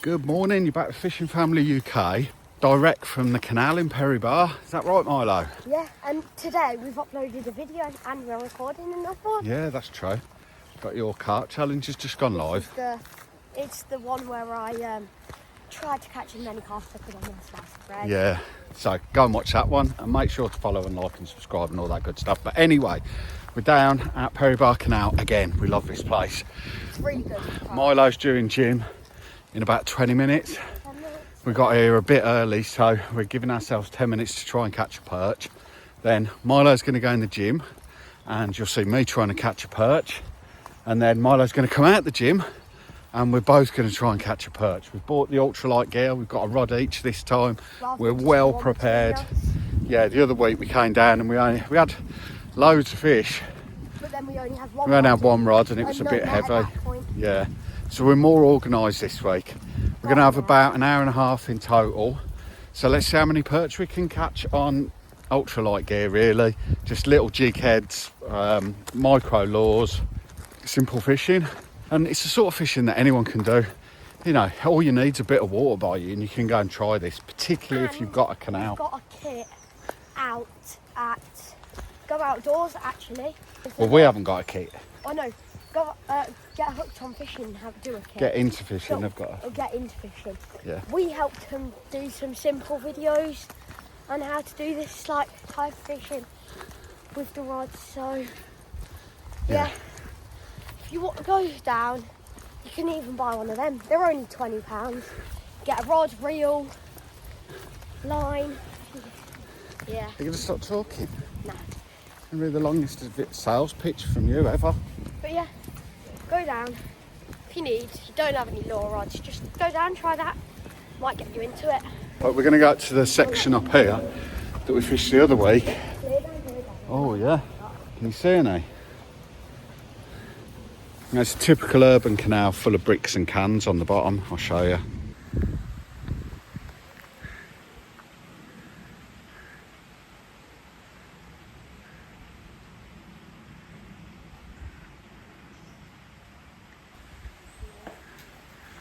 Good morning, you're back with Fishing Family UK, direct from the canal in Perry Bar. Is that right, Milo? Yeah, and today we've uploaded a video and we're recording another one. Yeah, that's true. Got your cart challenge has just gone live. It's the one where I tried to catch as many carp as I could on my slice of bread. Yeah, so go and watch that one and make sure to follow and like and subscribe and all that good stuff. But anyway, we're down at Perry Bar Canal again. We love this place. It's really good. Milo's due in gym in about 20 minutes. We got here a bit early, so we're giving ourselves 10 minutes to try and catch a perch. Then Milo's going to go in the gym and you'll see me trying to catch a perch. And then Milo's going to come out the gym and we're both going to try and catch a perch. We've bought the ultralight gear. We've got a rod each this time. We're well prepared. Yeah, the other week we came down and we had loads of fish. But then we only had one. We only had one rod and it was a bit heavy. Yeah, so we're more organised this week. We're going to have about an hour and a half in total. So let's see how many perch we can catch on ultralight gear, really. Just little jig heads, micro lures, simple fishing. And it's the sort of fishing that anyone can do. You know, all you need is a bit of water by you and you can go and try this, particularly if you've got a canal. We've got a kit out at Go Outdoors, actually. Well, we haven't got a kit. I know. Go, get hooked on fishing and do a kit. Get into fishing, So, they've got or get into fishing. Yeah. We helped them do some simple videos on how to do this like type fishing with the rods. So yeah. If you want to go down, you can even buy one of them. They're only £20. Get a rod, reel, line. Yeah. You're going to stop talking? No. Maybe the longest sales pitch from you ever. But yeah, go down. If you don't have any lure rods, just go down, try that. Might get you into it. But we're going to go to the section up here that we fished the other week. Oh yeah, can you see any? It's a typical urban canal full of bricks and cans on the bottom. I'll show you.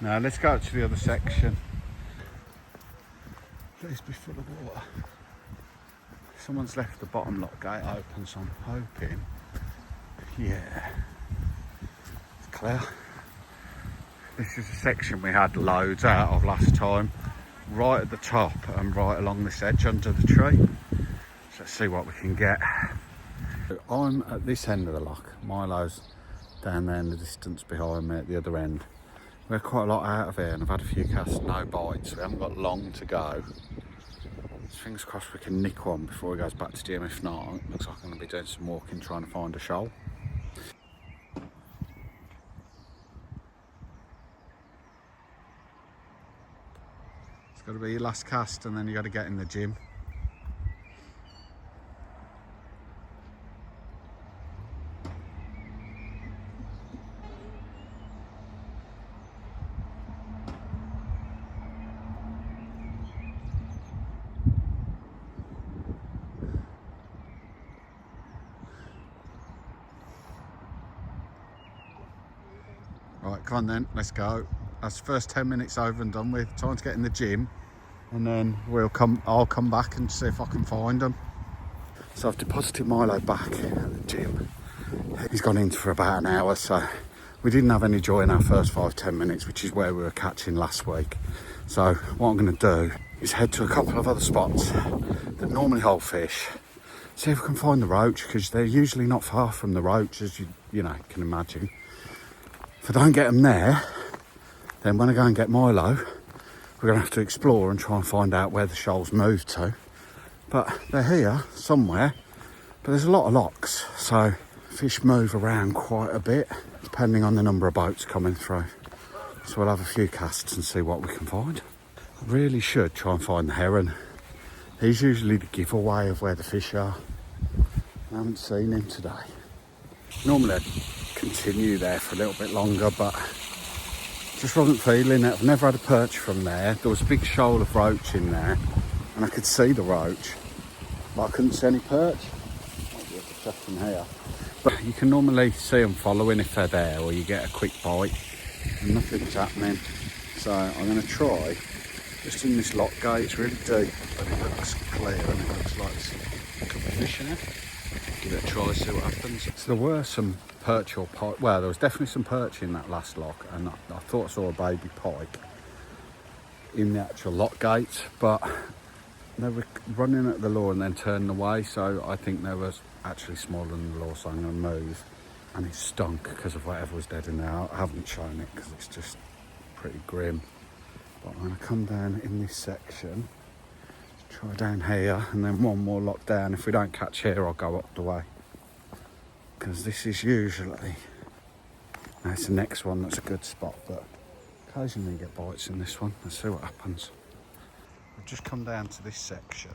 Now let's go to the other section. Please be full of water. Someone's left the bottom lock gate open, so I'm hoping, yeah, it's clear. This is a section we had loads out of last time, right at the top and right along this edge under the tree. So let's see what we can get. I'm at this end of the lock. Milo's down there in the distance behind me at the other end. We're quite a lot out of here and I've had a few casts, no bites. We haven't got long to go. Fingers crossed we can nick one before he goes back to gym. If not, it looks like I'm going to be doing some walking trying to find a shoal. It's got to be your last cast and then you got to get in the gym. Right, come on then, let's go. That's the first 10 minutes over and done with. Time to get in the gym and then I'll come back and see if I can find them. So I've deposited Milo back at the gym. He's gone in for about an hour, so we didn't have any joy in our first 5-10 minutes, which is where we were catching last week. So what I'm going to do is head to a couple of other spots that normally hold fish. See if we can find the roach, because they're usually not far from the roach, as you can imagine. If I don't get them there, then when I go and get Milo, we're going to have to explore and try and find out where the shoals moved to. But they're here somewhere, but there's a lot of locks, so fish move around quite a bit, depending on the number of boats coming through. So we'll have a few casts and see what we can find. I really should try and find the heron. He's usually the giveaway of where the fish are. I haven't seen him today. Normally I'd continue there for a little bit longer, but just wasn't feeling it. I've never had a perch from there. There was a big shoal of roach in there and I could see the roach, but I couldn't see any perch. Might be able to check from here. But you can normally see them following if they're there, or you get a quick bite and nothing's happening. So I'm going to try just in this lock gate. It's really deep, but it looks clear and it looks like there could be fish in it. Give it a try, see what happens. So there were some perch or pike. Well, there was definitely some perch in that last lock, and I thought I saw a baby pike in the actual lock gate, but they were running at the lure and then turning away, so I think they was actually smaller than the lure, so I'm going to move. And it stunk because of whatever was dead in there. I haven't shown it because it's just pretty grim. But I'm going to come down in this section, try down here, and then one more lock down. If we don't catch here, I'll go up the way. Because this is usually, it's the next one that's a good spot, but occasionally you get bites in this one. Let's see what happens. I've just come down to this section.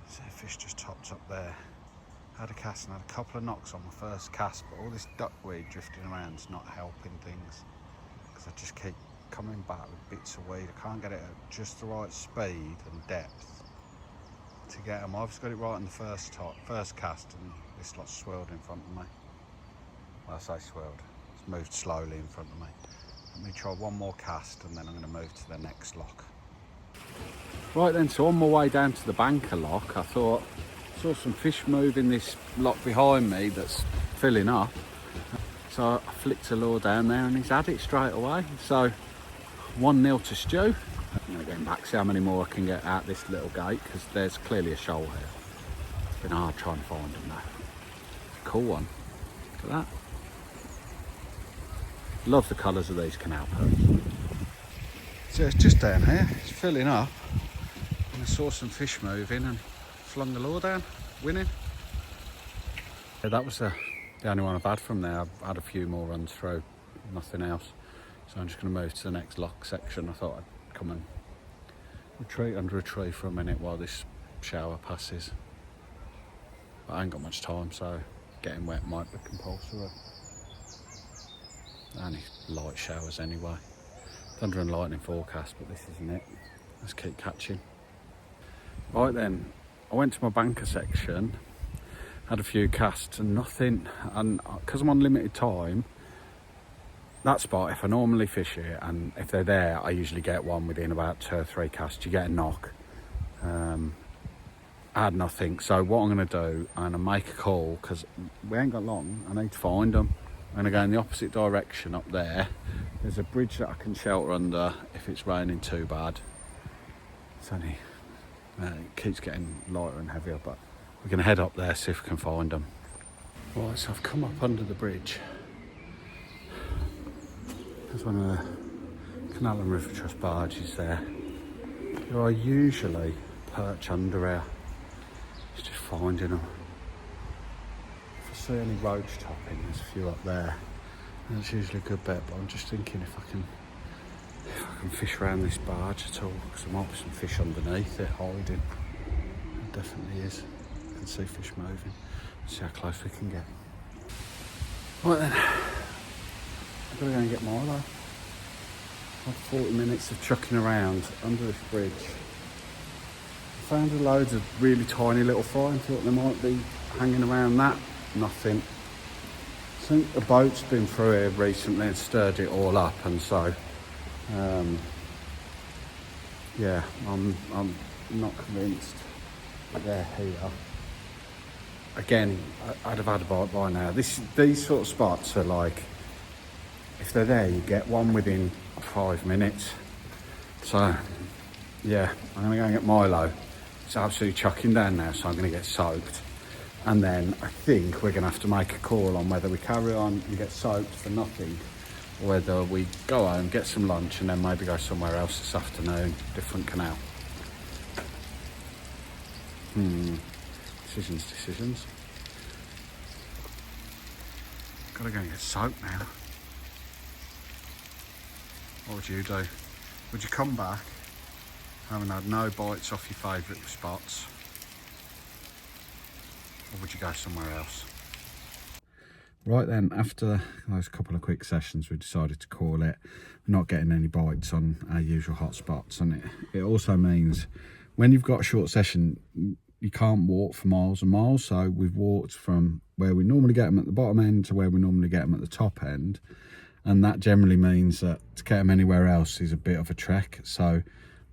See a fish just topped up there. Had a cast and had a couple of knocks on my first cast, but all this duckweed drifting around is not helping things, because I just keep coming back with bits of weed. I can't get it at just the right speed and depth to get them. I've just got it right on the first cast, and this lot's swirled in front of me. Well, I say swirled, it's moved slowly in front of me. Let me try one more cast and then I'm going to move to the next lock. Right then, so on my way down to the banker lock, I saw some fish move in this lock behind me that's filling up. So I flicked a lure down there and he's had it straight away. So 1-0 to Stu. I'm going to go back, see how many more I can get out this little gate, because there's clearly a shoal here. It's been hard trying to find them now. It's a cool one. Look at that. Love the colours of these canal perch. So it's just down here, it's filling up. And I saw some fish moving and flung the lure down, winning. Yeah, that was the only one I've had from there. I've had a few more runs through, nothing else. So I'm just going to move to the next lock section. I thought I'd come and retreat under a tree for a minute while this shower passes. But I ain't got much time, so getting wet might be compulsory. Only light showers anyway. Thunder and lightning forecast, but this isn't it. Let's keep catching. Right then, I went to my banker section, had a few casts and nothing, and because I'm on limited time, that spot, if I normally fish it and if they're there, I usually get one within about 2 or 3 casts. You get a knock. I had nothing, so what I'm going to do, I'm going to make a call, because we ain't got long. I need to find them. I'm going to go in the opposite direction up there. There's a bridge that I can shelter under if it's raining too bad. It's only, it keeps getting lighter and heavier, but we're going to head up there, see if we can find them. Right, so I've come up under the bridge. There's one of the Canal and River Trust barges there. There are usually perch under here. It's just finding them. If I see any roach topping, there's a few up there. That's usually a good bet, but I'm just thinking if I can fish around this barge at all, because there might be some fish underneath it hiding. There definitely is. I can see fish moving. Let's see how close we can get. Right then, I've got to go and get Milo. I've had 40 minutes of chucking around under this bridge. I found loads of really tiny little fry and thought they might be hanging around that. Nothing. I think a boat's been through here recently and stirred it all up, and so yeah, I'm not convinced that they're here. Again, I'd have had a bite by now. These sort of spots are like, if they're there, you get one within 5 minutes. So yeah, I'm gonna go and get Milo. It's absolutely chucking down now, so I'm gonna get soaked. And then I think we're going to have to make a call on whether we carry on and get soaked for nothing, or whether we go home, get some lunch, and then maybe go somewhere else this afternoon, different canal. Decisions. Got to go and get soaked now. What would you do? Would you come back, having had no bites off your favourite spots? Or would you go somewhere else? Right then, after those couple of quick sessions, we decided to call it. We're not getting any bites on our usual hot spots, and it also means when you've got a short session, you can't walk for miles and miles. So we've walked from where we normally get them at the bottom end to where we normally get them at the top end, and that generally means that to get them anywhere else is a bit of a trek. So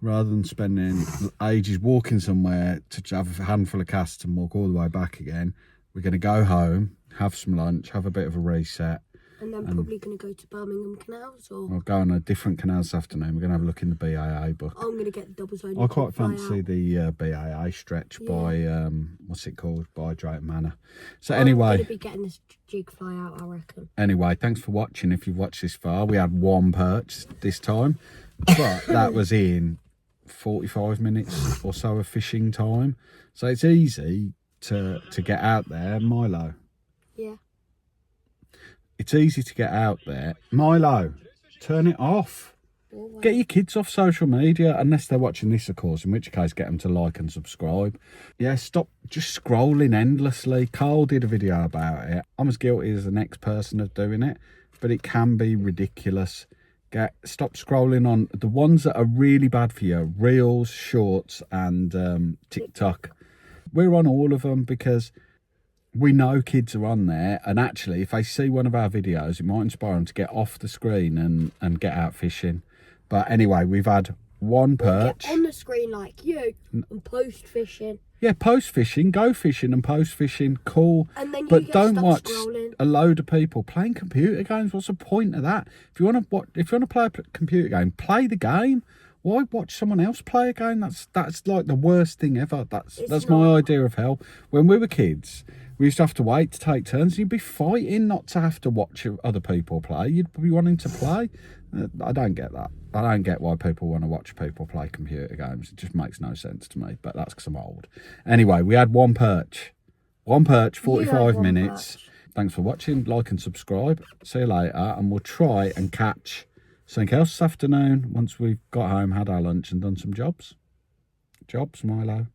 rather than spending ages walking somewhere to have a handful of casts and walk all the way back again, we're going to go home, have some lunch, have a bit of a reset. And then probably going to go to Birmingham Canals, or we'll go on a different canal this afternoon. We're going to have a look in the BAA book. I'm going to get the doubles only. I quite fancy the BAA stretch by, what's it called, by Drayton Manor. So anyway, I'm going to be getting this jig fly out, I reckon. Anyway, thanks for watching. If you've watched this far, we had one perch this time, but that was in 45 minutes or so of fishing time. So it's easy to get out there. Milo. Yeah. It's easy to get out there. Milo, turn it off. Get your kids off social media, unless they're watching this, of course, in which case get them to like and subscribe. Yeah, stop just scrolling endlessly. Carl did a video about it. I'm as guilty as the next person of doing it, but it can be ridiculous. Stop scrolling on the ones that are really bad for you. Reels, Shorts and TikTok. We're on all of them because we know kids are on there, and actually if they see one of our videos, it might inspire them to get off the screen and get out fishing. But anyway, we've had one perch. Get on the screen like you and post fishing. Yeah, post fishing, go fishing and post fishing, cool. And then but don't watch scrolling. A load of people playing computer games. What's the point of that? If you want to play a computer game, play the game. Why watch someone else play a game? That's like the worst thing ever. That's my idea of hell. When we were kids, we used to have to wait to take turns. You'd be fighting not to have to watch other people play. You'd be wanting to play. I don't get that. I don't get why people want to watch people play computer games. It just makes no sense to me, but that's because I'm old. Anyway, we had one perch. 45 minutes. Thanks for watching. Like and subscribe. See you later, and we'll try and catch something else this afternoon once we've got home, had our lunch and done some jobs. Milo.